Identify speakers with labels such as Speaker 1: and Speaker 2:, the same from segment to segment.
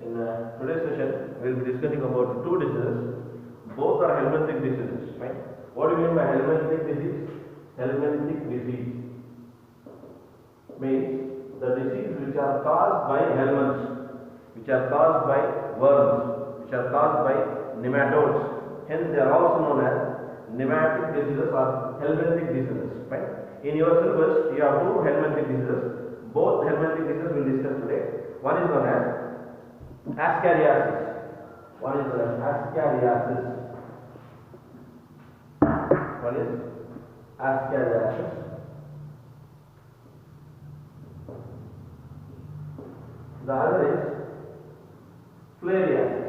Speaker 1: In today's session, we will be discussing about two diseases. Both are helminthic diseases. Right? What do you mean by helminthic disease? Helminthic disease means the disease which are caused by helminths, which are caused by worms, which are caused by nematodes. Hence, they are also known as pneumatic diseases or helminthic diseases. Right? In your syllabus, you have two helminthic diseases. Both helminthic diseases we will discuss today. One is known as Ascariasis. One is known as Ascariasis. One is Ascariasis. The other is Filariasis.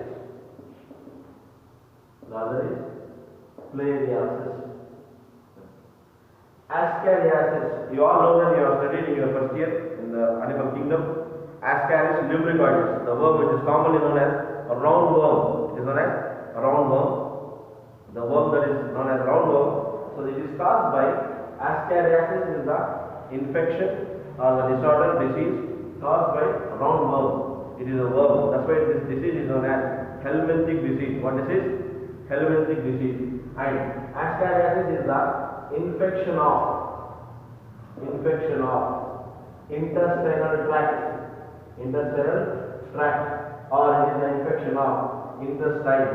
Speaker 1: The other is Filariasis. Ascariasis. You all know that you have studied in your first year in the animal kingdom. Ascaris lubricoides, the worm which is commonly known as a roundworm. It is known as a roundworm. The worm that is known as roundworm. So it is caused by Ascariasis is the infection or the disorder, disease caused by roundworm. It is a worm. That's why this disease is known as helminthic disease. What disease? Helminthic disease. And Ascariasis is the infection of intestinal tract, or it is the infection of intestine.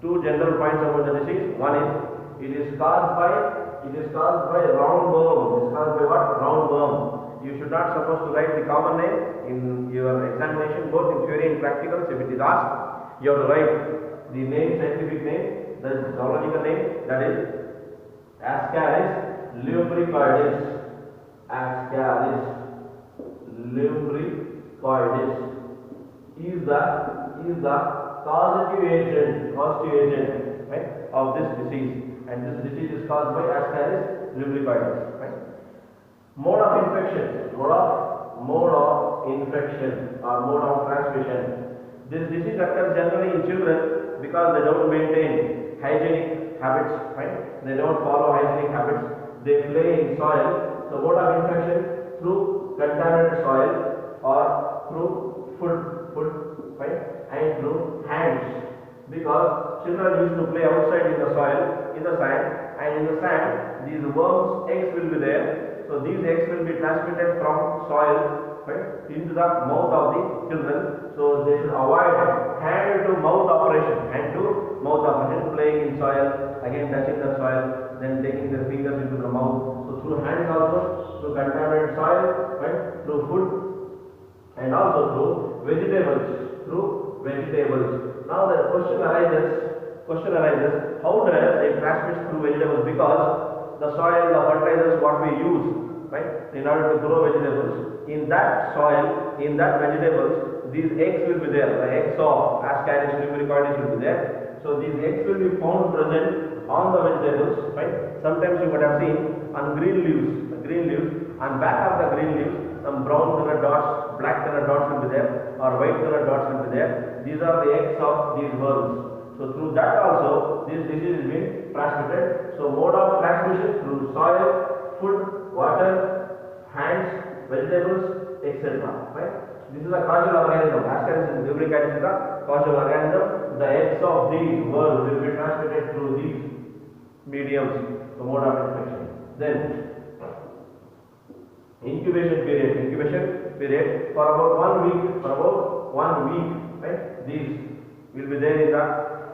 Speaker 1: Two general points about the disease. One is it is caused by roundworm. It is caused by what? Roundworm. You should not supposed to write the common name in your examination, both in theory and practicals. If it is asked, you have to write the name, scientific name, the zoological name, that is Ascaris lubricoides. Ascaris lubricoides is the causative agent, right, of this disease, and this disease is caused by Ascaris lubricoides. Right? Mode of infection or mode of transmission. This disease occurs generally in children because they don't maintain hygienic habits. Right? They don't follow hygienic habits. They play in soil. So mode of infection through contaminated soil or through food, right, and through hands, because children used to play outside in the soil, in the sand, and in the sand these worms' eggs will be there. So these eggs will be transmitted from soil, right, into the mouth of the children. So they should avoid hand to mouth operation, playing in soil, again touching the soil, then taking their fingers into the mouth. So through hands also, through contaminated soil, right, through food, and also through vegetables. Now the question arises, how does it transmit through vegetables? Because the soil, the fertilizers what we use, right, in order to grow vegetables, in that soil, in that vegetables, these eggs will be there. The eggs of Ascaris lubricoides will be there. So these eggs will be found present on the vegetables, right? Sometimes you would have seen on green leaves, on back of the green leaves, some brown color dots, black color dots will be there, or white color dots will be there. These are the eggs of these worms. So through that also, this disease is being transmitted. So mode of transmission through soil, food, water, hands, vegetables, etc. Right? This is a causal organism. Ascaris lubricoides is a causal organism. The eggs of these worms will be transmitted through these mediums, the mode of infection. Then incubation period for about 1 week, right? These will be there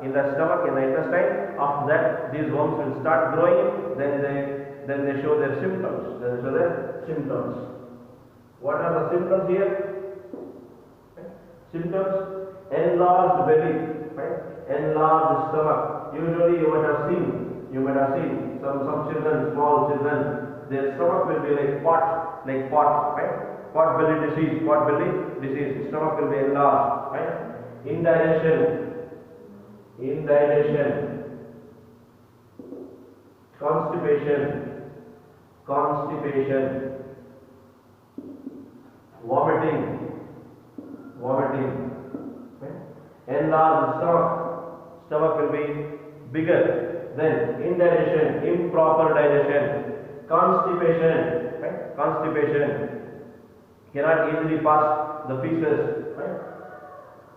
Speaker 1: in the stomach, in the intestine. After that, these worms will start growing. Then they show their symptoms. What are the symptoms here? Symptoms: enlarged belly, right? Enlarged stomach. Usually you might have seen some children, small children, their stomach will be like pot, right? Pot belly disease. Stomach will be enlarged, right? Indigestion, constipation, vomiting, right? Enlarged stomach will be bigger. Then indigestion, improper digestion, constipation, right? Cannot easily pass the feces, right?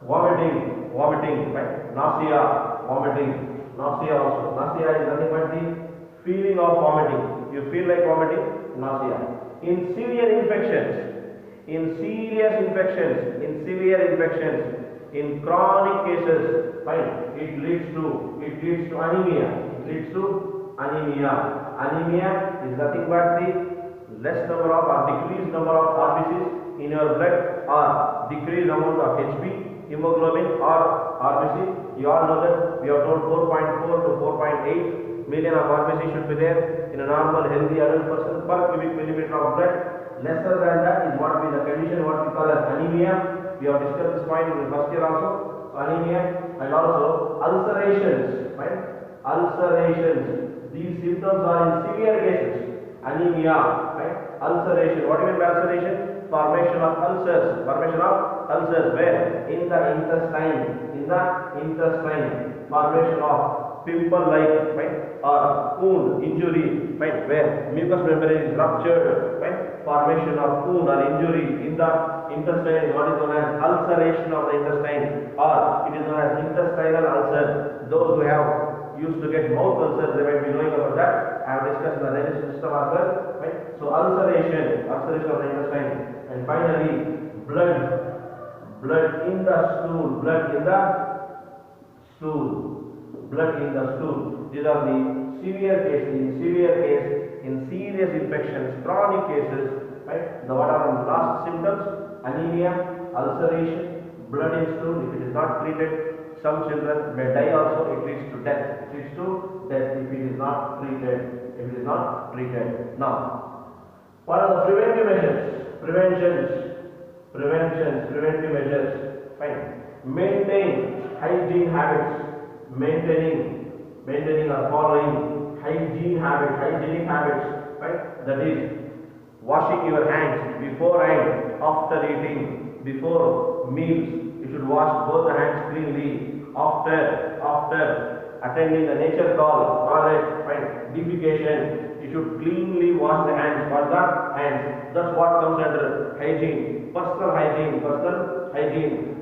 Speaker 1: vomiting, right? Nausea, vomiting, nausea also. Nausea is nothing but the feeling of vomiting. You feel like vomiting, nausea. In severe infections, in severe infections, in chronic cases, fine, it leads to anemia. It leads to anemia. Anemia is nothing but the less number of or decreased number of RBCs in your blood or decreased amount of HB, hemoglobin or RBC. You all know that we have told 4.4 to 4.8 million of RBC should be there in a normal healthy adult person per cubic millimeter of blood. Lesser than that is what the condition what we call as anemia. We have discussed this point in the first year also. So anemia and also ulcerations, right? Ulcerations. These symptoms are in severe cases. Anemia, right? Ulceration. What do you mean by ulceration? Formation of ulcers. Formation of ulcers where? In the intestine. In the intestine. Formation of pimple-like, right? Or wound, injury, right? Where mucous membrane is ruptured, right? Formation of wound or injury in the intestine is what is known as ulceration of the intestine, or it is known as intestinal ulcer. Those who have used to get mouth ulcers, they might be knowing about that. I have discussed in the digestive system as well, right? So ulceration of the intestine, and finally blood in the stool, blood in the stool. These are the severe cases. In serious infections, chronic cases, right? What are the last symptoms? Anemia, ulceration, blood in stool. If it is not treated, some children may die also. It leads to death. If it is not treated. Now, what are the preventive measures? Preventive measures. Fine. Maintain hygiene habits. Maintaining or following hygienic habits, right? That is washing your hands before and after eating, before meals. You should wash both the hands cleanly. After attending the nature call, toilet, right? Defecation. You should cleanly wash the hands. That's what comes under hygiene. Personal hygiene.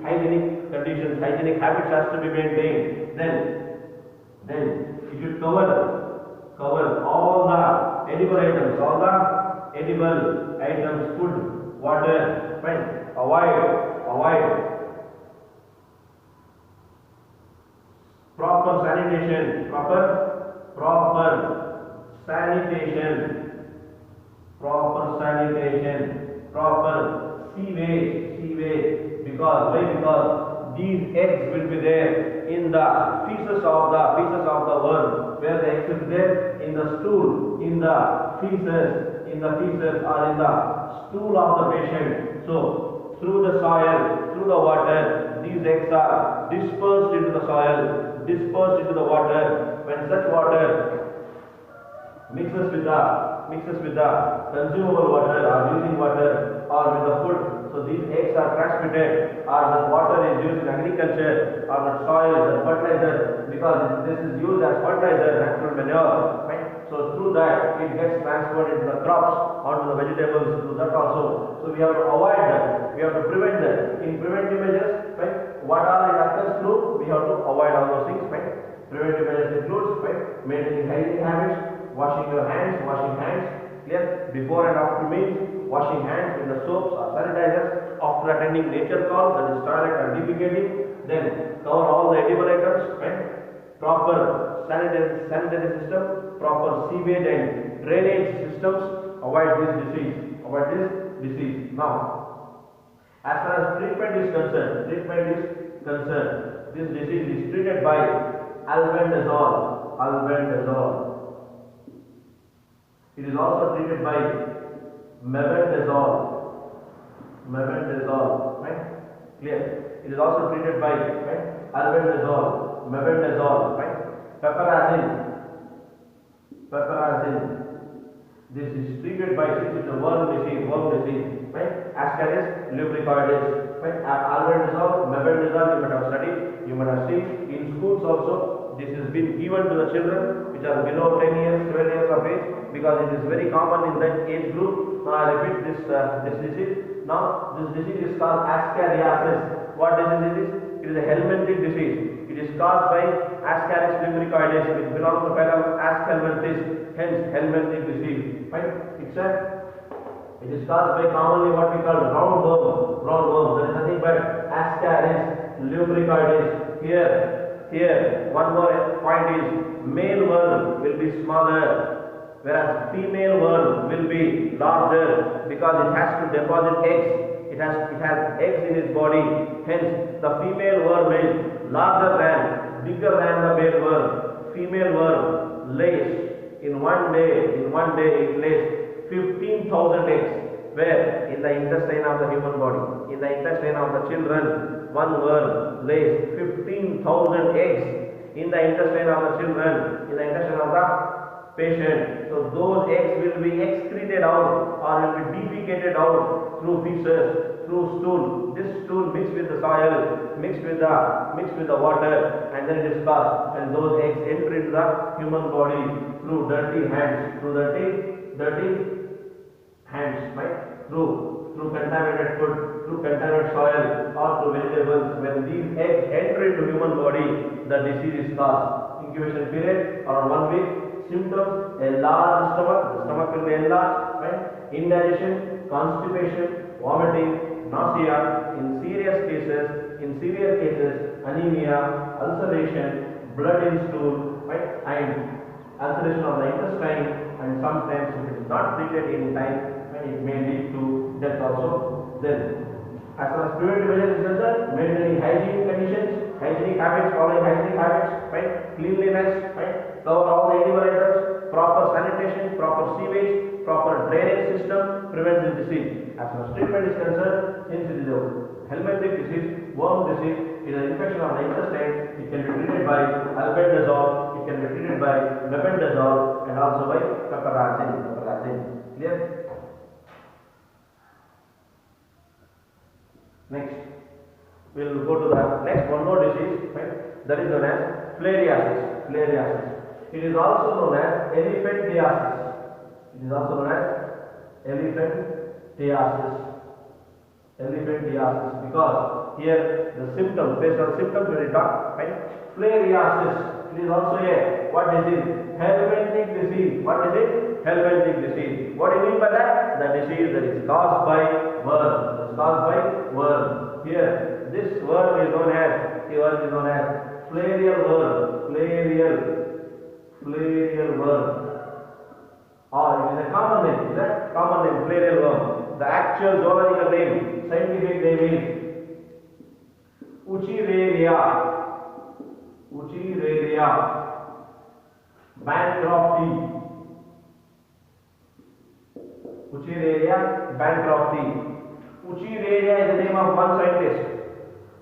Speaker 1: Hygienic conditions, hygienic habits has to be maintained. Then you should cover all the edible items, food, water, right? Avoid proper sanitation, proper sewage. Because these eggs will be there in the feces of the worm. Where the eggs will be there? In the stool, in the feces, or in the stool of the patient. So through the soil, through the water, these eggs are dispersed into the soil, dispersed into the water. When such water mixes with the consumable water or using water or with the food, so these eggs are transmitted, or the water is used in agriculture, or the soil, the fertilizer, because this is used as fertilizer, natural manure, right? So through that it gets transferred into the crops, onto the vegetables, through that also. So we have to avoid that, we have to prevent that. In preventive measures, right, what all it occurs through, we have to avoid all those things, right? Preventive measures includes, right, maintaining hygiene habits, washing hands, clear, before and after meals, washing hands with the soaps or sanitizers, after attending nature call, that is toilet or defecating, then cover all the edible items, right? Proper sanitary system, proper sewage and drainage systems, avoid this disease. Now, as far as treatment is concerned, this disease is treated by albendazole. It is also treated by mebendazole, right? Clear? It is also treated by, right, albendazole, mebendazole, right? Piperazine. This is treated by, since it's a worm disease, right? Ascaris lubricoides, right? Albendazole, mebendazole, you might have seen in schools also. This has been given to the children which are below 10 years, 12 years of age, because it is very common in that age group. Now I repeat this disease. Now this disease is called ascariasis. What disease is this? It is a helminthic disease. It is caused by Ascaris lumbricoides, which belongs to the phylum Ascalmanthus, hence helminthic disease. Right? It is caused by commonly what we call roundworm. Roundworm. There is nothing but Ascaris lumbricoides. Here, one more point is male worm will be smaller, whereas female worm will be larger because it has to deposit eggs. It has eggs in its body. Hence, the female worm is bigger than the male worm. Female worm lays in one day it lays 15,000 eggs. Where? In the intestine of the human body. In the intestine of the children, one worm lays 15,000 eggs in the intestine of the children, in the intestine of the patient. So those eggs will be excreted out or will be defecated out through feces, through stool. This stool mixed with the soil, mixed with the water, and then it is passed. And those eggs enter into the human body through dirty hands, right? Through contaminated food, through contaminated soil, or through vegetables. When these eggs enter into human body, the disease is caused. Incubation period around 1 week. Symptoms: a large stomach. The stomach will be enlarged. Right? Indigestion, constipation, vomiting, nausea. In severe cases, anemia, ulceration, blood in stool, right? And ulceration of the intestine. And sometimes, if it is not treated in time, it may lead to death also. Then, as far as preventive measures is concerned, maintaining hygiene conditions, hygienic habits, following hygienic habits, right? Cleanliness, right? Cover all the edible items, proper sanitation, proper sewage, proper drainage system prevents this disease. As far as treatment is concerned, since it is a helminthic disease, worm disease, it is an infection of the intestine, it can be treated by albendazole, it can be treated by mebendazole, and also by piperazine. Clear? Next, we will go to the next one more disease, right? That is known as filariasis. It is also known as elephantiasis. Because here the symptoms, based on symptoms when we talk, right? Filariasis. It is also a what disease? Helminthic disease. What is it? Helminthic disease. What do you mean by that? The disease that is caused by worm. Here, this worm is known as filarial worm. Or it is a common name. Is that common name? Filarial worm. The actual zoological name, scientific name is Wuchereria bancrofti. Wuchereria is the name of one scientist.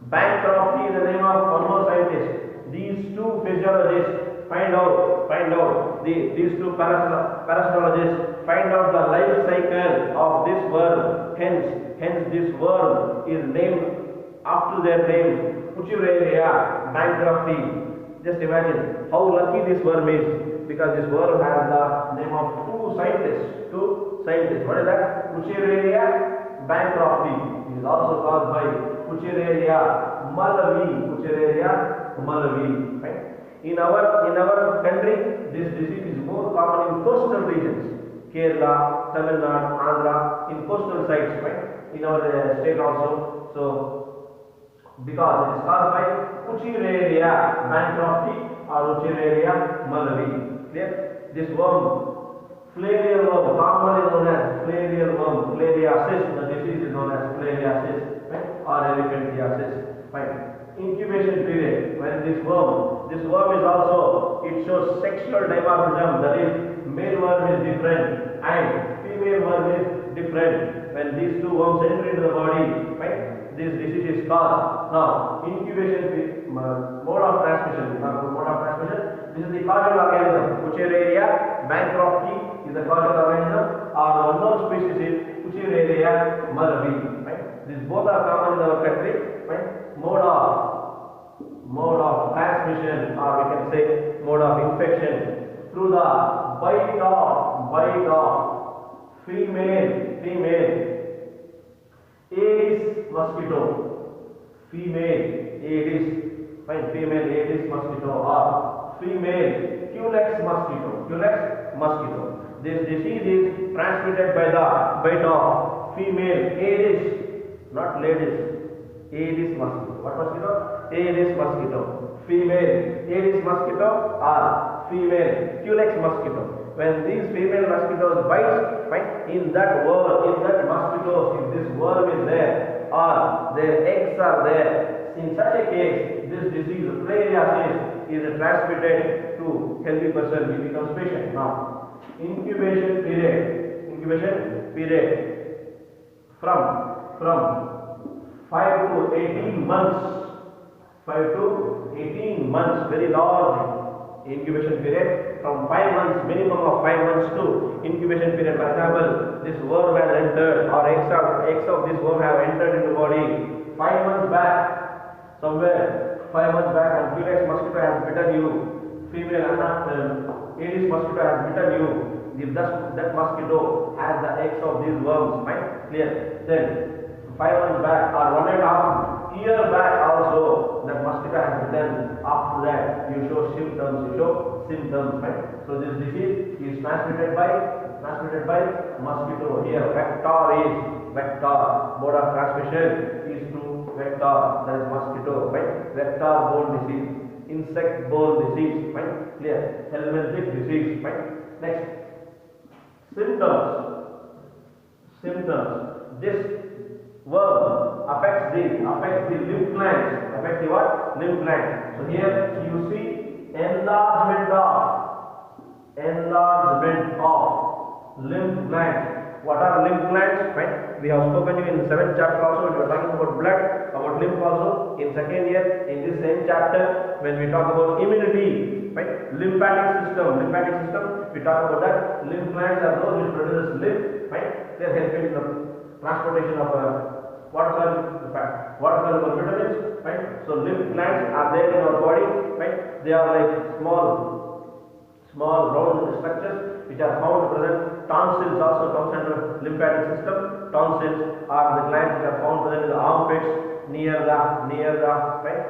Speaker 1: Bancrofti is the name of one more scientist. These two physiologists find out these two parasitologists find out the life cycle of this worm. Hence this worm is named after their name, Wuchereria bancrofti. Just imagine how lucky this worm is, because this worm has the name of two scientists. What is that? Wuchereria bancrofti. It is also caused by Wuchereria malawi. Right? In our country, this disease is more common in coastal regions. Kerala, Tamil Nadu, Andhra, in coastal sites, right? In our state also. So, because it is caused by Wuchereria bancrofti or Wuchereria malawi. Clear? This worm, filarial worm, commonly known as filarial worm, filariasis. The disease is known as filariasis, right? Or elephantiasis. Right? Incubation period. When this worm is also, it shows sexual dimorphism. That is, male worm is different and female worm is different. When these two worms enter into the body, right? This disease is caused. Now, incubation mode of transmission. This is the causal organism. Wuchereria bancrofti is the causal organism. Our unknown species is Wuchereria malawi. Right? These both are common in our country. Right? Mode of transmission, or we can say mode of infection, through the bite of female Aedes mosquito. Female Aedes, fine, female Aedes mosquito or female Culex mosquito. Culex mosquito. This disease is transmitted by the bite of female Aedes, not ladies. Aedes mosquito. What mosquito? Aedes mosquito. Female Aedes mosquito or female Culex mosquito. When these female mosquitoes bite, fine, in that worm, in that mosquitoes, if this worm is there or their eggs are there, in such a case, this disease, filariasis, is transmitted to healthy person. He becomes patient. Now, incubation period from 5 to 18 months, 5 to 18 months, very large incubation period, from 5 months, minimum of 5 months to incubation period. For example, this worm has entered or eggs of this worm have entered into the body 5 months back, somewhere 5 months back, and Culex mosquito has bitten you, female Aedes mosquito has bitten you. If that mosquito has the eggs of these worms, fine, clear. Then 5 months back or 1.5 years back also, that mosquito has bitten. After that, you show symptoms, right? So this disease is transmitted by mosquito. Here, vector. Mode of transmission is through vector, that is mosquito, right? Vector-borne disease, insect-borne disease, right? Clear. Helminthic disease, right? Next, symptoms. This worm affects the lymph glands. Affects the what? Lymph glands. So here you see enlargement of lymph glands. What are lymph glands? Right? We have spoken to you in the 7th chapter also. We were talking about blood, about lymph also. In 2nd year, in this same chapter, when we talk about immunity, right? Lymphatic system, we talk about that. Lymph glands are those which produce lymph, right? They are helping in the transportation of water-soluble vitamins, right? So lymph glands are there in our body, right? They are like small round structures which are found present. Tonsils also comes under lymphatic system. Tonsils are the glands which are found present in the armpits, near the right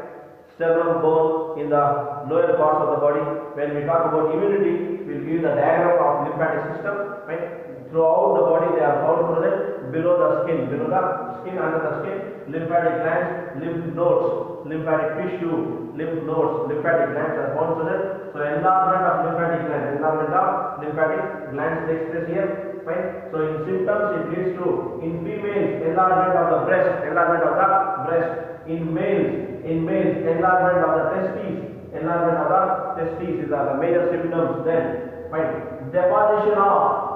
Speaker 1: sternum bone, in the lower parts of the body. When we talk about immunity, we will give the diagram of lymphatic system, right? Throughout the body they are found present below the skin, under the skin, lymphatic glands, lymph nodes, lymphatic tissue, lymph nodes, lymphatic glands are found present. So enlargement of lymphatic glands takes place here, right? So in symptoms it leads to, in females, enlargement of the breast, in males, enlargement of the testes, these are the major symptoms. Then, right, deposition of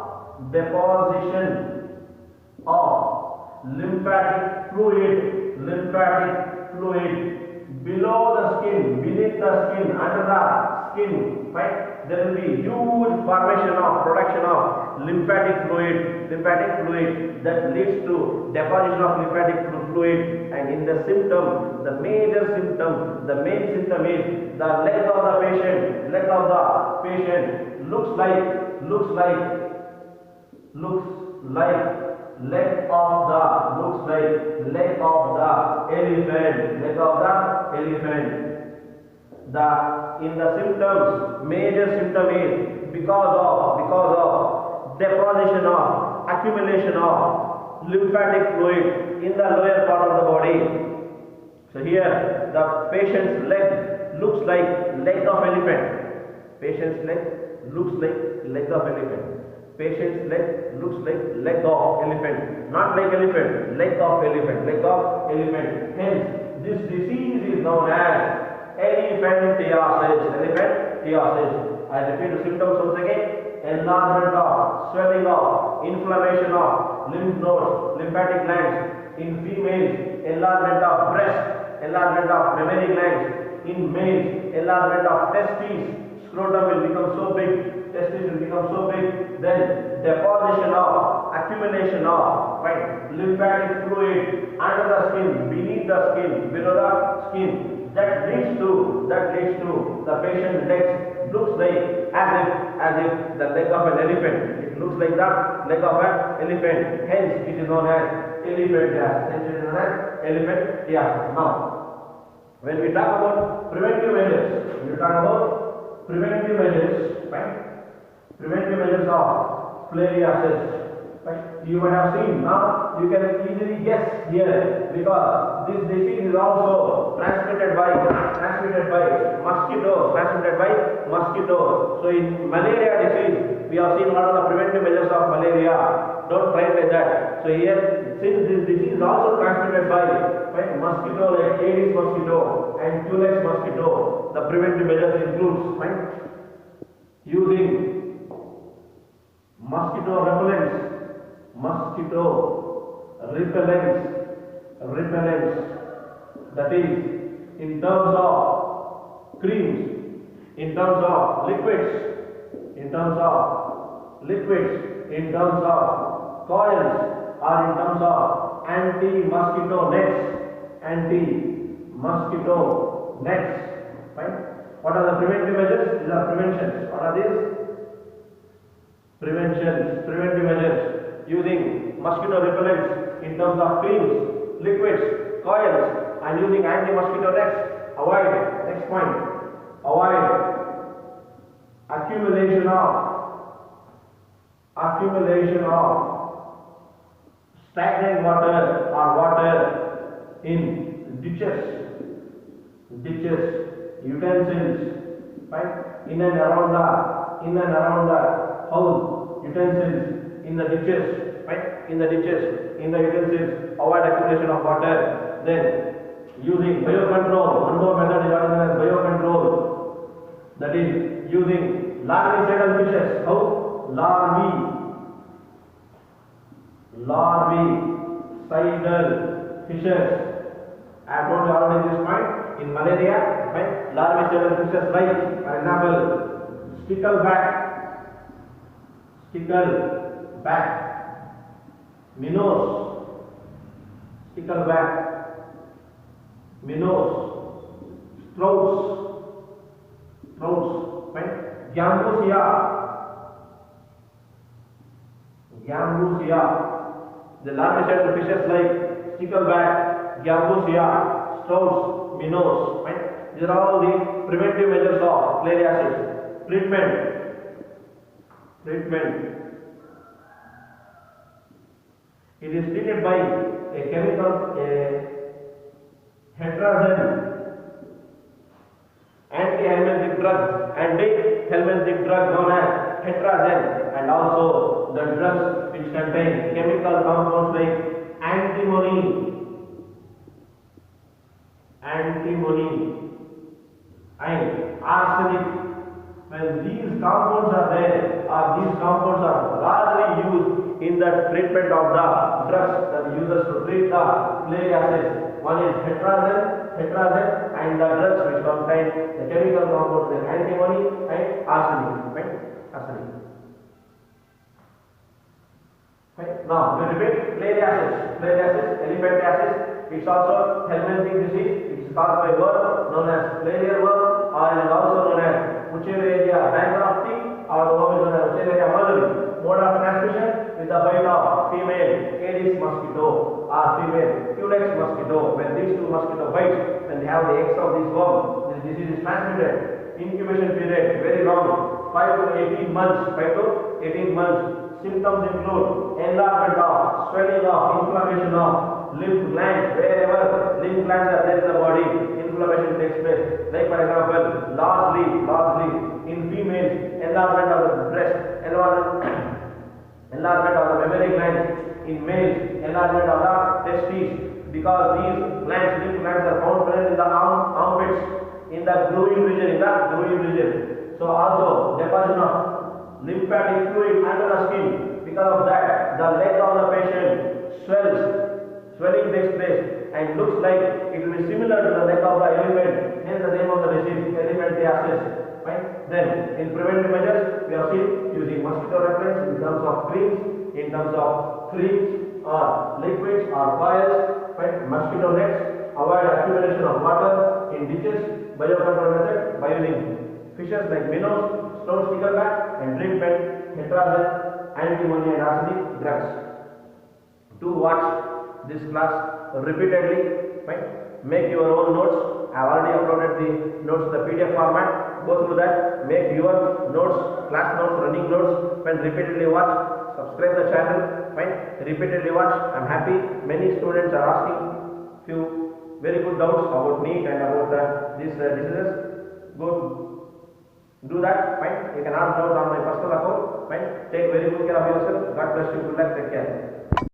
Speaker 1: lymphatic fluid below the skin, beneath the skin, under the skin, right? There will be huge production of lymphatic fluid that leads to deposition of lymphatic fluid. And in the symptom, the main symptom is the leg of the patient looks like leg of the elephant. In the symptoms, major symptom is because of deposition of accumulation of lymphatic fluid in the lower part of the body. So here the patient's leg looks like leg of elephant. Patient's leg looks like leg of elephant. Patient's leg looks like leg of elephant, not like elephant, leg of elephant. Hence, this disease is known as elephantiasis. I repeat the symptoms once again: enlargement of, swelling of, inflammation of lymph nodes, lymphatic glands. In females, enlargement of breast, enlargement of mammary glands. In males, enlargement of testes, scrotum will become so big. Then deposition of, accumulation of, right, lymphatic fluid under the skin, beneath the skin, below the skin. That leads to the patient's legs looks like as if the leg of an elephant. It looks like the leg of an elephant. Hence, it is known as elephantiasis. Now, When we talk about preventive measures, right? Preventive measures of filariasis, right? You might have seen now. You can easily guess here because this disease is also transmitted by mosquito. So in malaria disease, we have seen what are the preventive measures of malaria. Don't try like that. So here, since this disease is also transmitted by mosquito like Aedes mosquito and Culex mosquito, the preventive measures includes using mosquito repellents, that is in terms of creams, in terms of liquids, in terms of coils, or in terms of anti-mosquito nets, right? What are the preventive measures? These are preventions. What are these? Preventive measures using mosquito repellents in terms of creams, liquids, coils, and using anti-mosquito nets. Next point, avoid accumulation of stagnant water or water in ditches, utensils, right? In and around the house, utensils, in the ditches, right? In the utensils, avoid accumulation of water. Then using biocontrol, one more method is known as biocontrol, that is using larvicidal fishes. How? Larvicidal fishes. I have told you already this point. In malaria, right? Larvicidal fishes like, for example, stickleback, minnows, trouts, right? Gambusia. The larvicidal fishes like stickleback, gambusia, trouts, minnows, right? These are all the preventive measures of filariasis. Treatment. It is treated by a chemical, hetrazine, anti-helminthic drug known as hetrazine, and also the drugs which contain chemical compounds like antimony and arsenic. When these compounds are there, or these compounds are largely used in the treatment of the drugs that uses to treat the filariasis. One is hetrazine, and the drugs which contain the chemical compounds like antimony and arsenic. Right? Now, we repeat: filariasis, elephantiasis. It's also helminthic disease. It's caused by worm known as filarial worm, or it is also known as Wuchereria bankruptcy, or the worm is known as Wuchereria mulleri. Mode of transmission with the bite of female Aedes mosquito or female Culex mosquito. When these two mosquito bites, when they have the eggs of this worm, this disease is transmitted. Incubation period very long, 5 to 18 months. Symptoms include enlargement of, swelling of, inflammation of lymph glands. Wherever lymph glands are there in the body, inflammation takes place. Like for example, largely in females, enlargement of the breast, enlargement of the mammary glands. In males, enlargement of the testes, because these lymph glands are found present in the armpits, in the growing region, So also deposition of lymphatic fluid under the skin. Because of that, the leg of the patient swelling takes place and looks like it will be similar to the leg of the elephant. Hence the name of the disease, elephantiasis. Right? Then in preventive measures, we have seen using mosquito repellents in terms of creams or liquids or coils. Right? Mosquito nets, avoid accumulation of water in ditches. Biocontrol method by using fishes like minnows, stone stickleback, and treatment hetrazine, antimony and arsenic drugs. Do watch this class repeatedly, right? Make your own notes I have already uploaded the notes to the PDF format. Go through that, make your notes, class notes, running notes, and repeatedly watch. Subscribe the channel, fine, repeatedly watch. I am happy many students are asking few very good doubts about NEET and about these diseases. Go do that, fine. You can ask doubts on my personal account, fine. Take very good care of yourself. God bless you. Good luck. Take care.